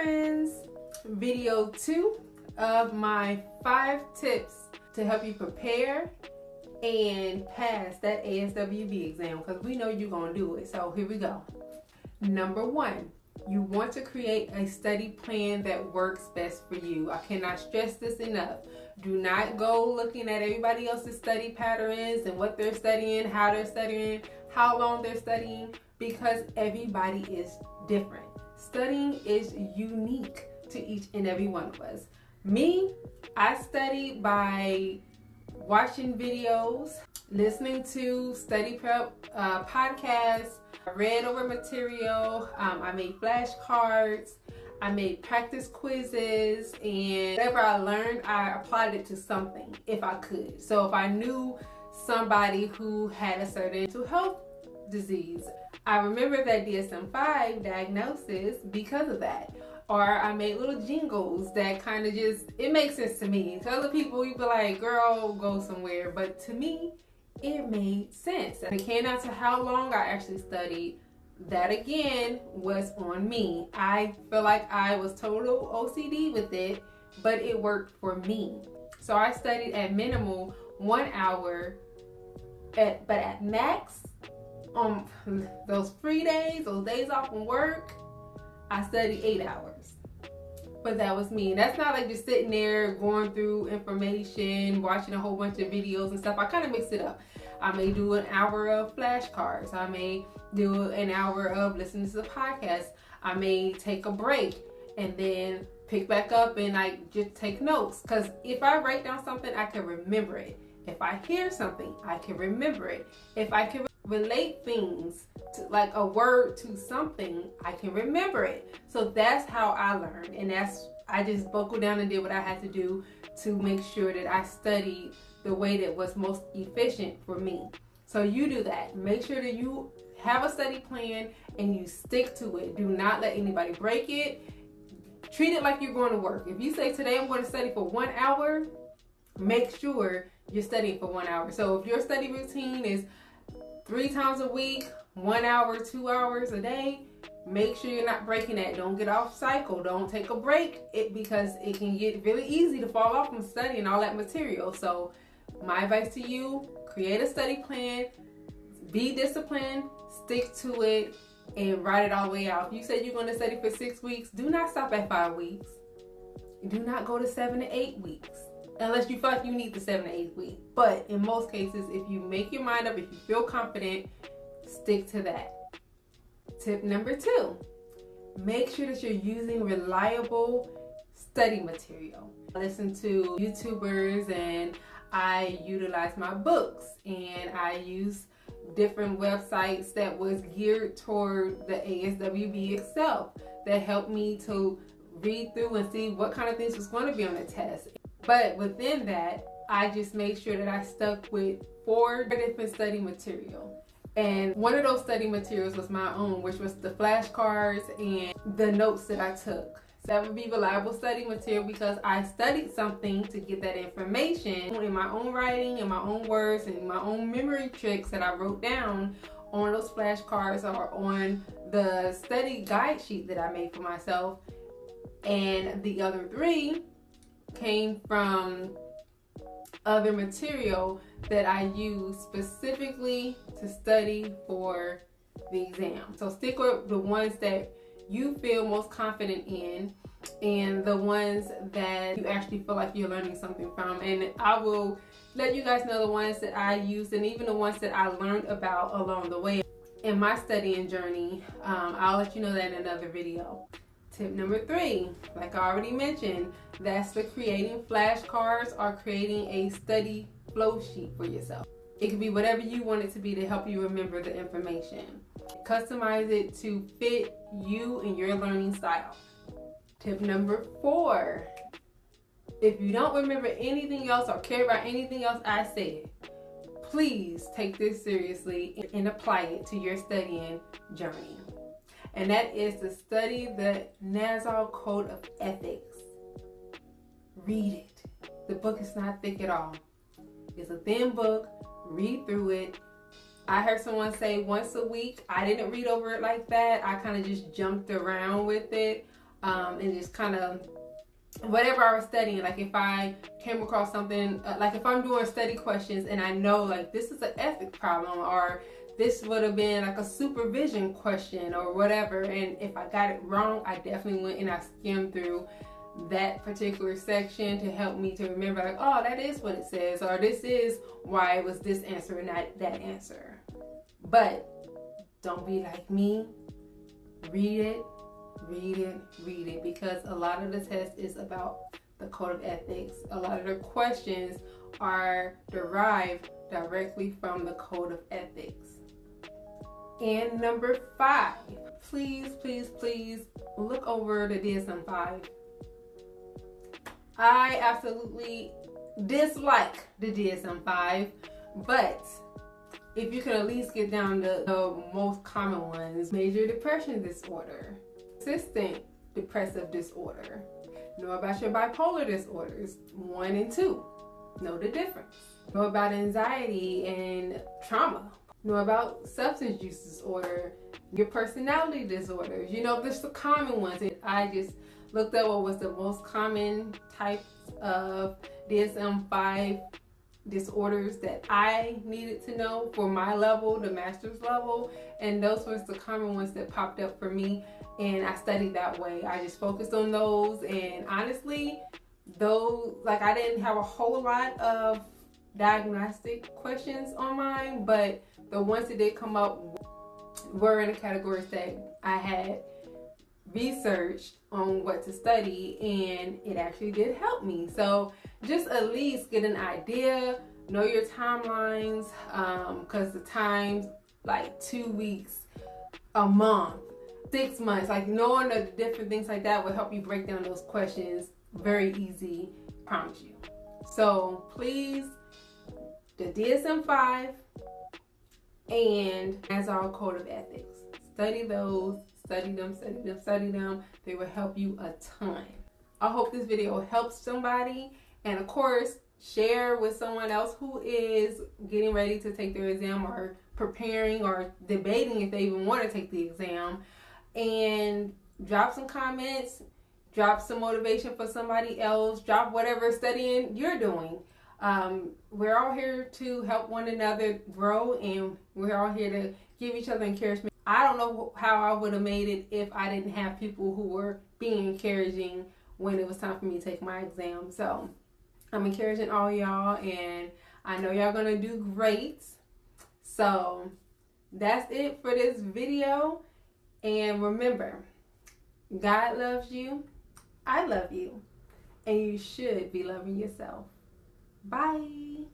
friends, video 2 of my 5 tips to help you prepare and pass that ASWB exam, because we know you're going to do it. So here we go. Number 1, you want to create a study plan that works best for you. I cannot stress this enough. Do not go looking at everybody else's study patterns and what they're studying, how they're studying, how long they're studying, because everybody is different. Studying is unique to each and every one of us. Me, I study by watching videos, listening to study prep podcasts, I read over material, I made flashcards, I made practice quizzes, and whatever I learned, I applied it to something if I could. So if I knew somebody who had a certain mental health disease, I remember that DSM-5 diagnosis because of that. Or I made little jingles that kind of just, it makes sense to me. To other people, you be like, girl, go somewhere. But to me, it made sense. And it came out to how long I actually studied. That again was on me. I feel like I was total OCD with it, but it worked for me. So I studied at minimal 1 hour, but at max, on those free days, those days off from work, I studied 8 hours. But that was me. And that's not like just sitting there going through information, watching a whole bunch of videos and stuff. I kind of mix it up. I may do an hour of flashcards. I may do an hour of listening to the podcast. I may take a break and then pick back up and like just take notes. Because if I write down something, I can remember it. If I hear something, I can remember it. If I can relate things to like a word to something, I can remember it. So that's how I learned, and I just buckled down and did what I had to do to make sure that I studied the way that was most efficient for me. So you do that. Make sure that you have a study plan and you stick to it. Do not let anybody break it. Treat it like you're going to work. If you say today I'm going to study for 1 hour, make sure you're studying for 1 hour. So if your study routine is 3 times a week, 1 hour, 2 hours a day, make sure you're not breaking that. Don't get off cycle. Don't take a break because it can get really easy to fall off from studying all that material. So my advice to you, create a study plan, be disciplined, stick to it, and write it all the way out. If you said you're going to study for 6 weeks, do not stop at 5 weeks. Do not go to 7 to 8 weeks. Unless you feel like you need the 7 to 8 week. But in most cases, if you make your mind up, if you feel confident, stick to that. Tip number 2, make sure that you're using reliable study material. I listen to YouTubers and I utilize my books, and I use different websites that was geared toward the ASWB itself that helped me to read through and see what kind of things was going to be on the test. But within that, I just made sure that I stuck with 4 different study material. And one of those study materials was my own, which was the flashcards and the notes that I took. So that would be reliable study material because I studied something to get that information in my own writing, in my own words, and my own memory tricks that I wrote down on those flashcards or on the study guide sheet that I made for myself. And the other 3 came from other material that I use specifically to study for the exam. So stick with the ones that you feel most confident in and the ones that you actually feel like you're learning something from. And I will let you guys know the ones that I used and even the ones that I learned about along the way in my studying journey. I'll let you know that in another video. Tip number 3, like I already mentioned, that's the creating flashcards or creating a study flow sheet for yourself. It can be whatever you want it to be to help you remember the information. Customize it to fit you and your learning style. Tip number 4, if you don't remember anything else or care about anything else I said, please take this seriously and apply it to your studying journey. And that is to study the Nassau Code of Ethics. Read it. The book is not thick at all. It's a thin book. Read through it. I heard someone say once a week. I didn't read over it like that. I kind of just jumped around with it. and just kind of whatever I was studying. Like if I came across something, like if I'm doing study questions and I know like this is an ethics problem, or this would have been like a supervision question or whatever, and if I got it wrong, I definitely went and I skimmed through that particular section to help me to remember like, oh, that is what it says, or this is why it was this answer and not that answer. But don't be like me. Read it, read it, read it, because a lot of the test is about the code of ethics. A lot of the questions are derived directly from the code of ethics. And number 5, please, please, please look over the DSM-5. I absolutely dislike the DSM-5, but if you can at least get down to the most common ones: major depression disorder, persistent depressive disorder, know about your bipolar disorders 1 and 2, know the difference, know about anxiety and trauma, know about substance use disorder, your personality disorders. You know, there's the common ones. And I just looked up what was the most common types of DSM-5 disorders that I needed to know for my level, the master's level, and those were the common ones that popped up for me, and I studied that way. I just focused on those, and honestly, those, like, I didn't have a whole lot of diagnostic questions on mine, but the ones that did come up were in the categories that I had researched on what to study, and it actually did help me. So just at least get an idea, know your timelines, because the times like 2 weeks, a month, 6 months, like knowing the different things like that will help you break down those questions very easy, promise you. So please, the DSM-5 and as our code of ethics, study those. Study them, study them, study them. They will help you a ton. I hope this video helps somebody. And of course, share with someone else who is getting ready to take their exam, or preparing, or debating if they even want to take the exam. And drop some comments, drop some motivation for somebody else, drop whatever studying you're doing. We're all here to help one another grow, and we're all here to give each other encouragement. I don't know how I would have made it if I didn't have people who were being encouraging when it was time for me to take my exam. So I'm encouraging all y'all, and I know y'all gonna do great. So that's it for this video. And remember, God loves you, I love you, and you should be loving yourself. Bye.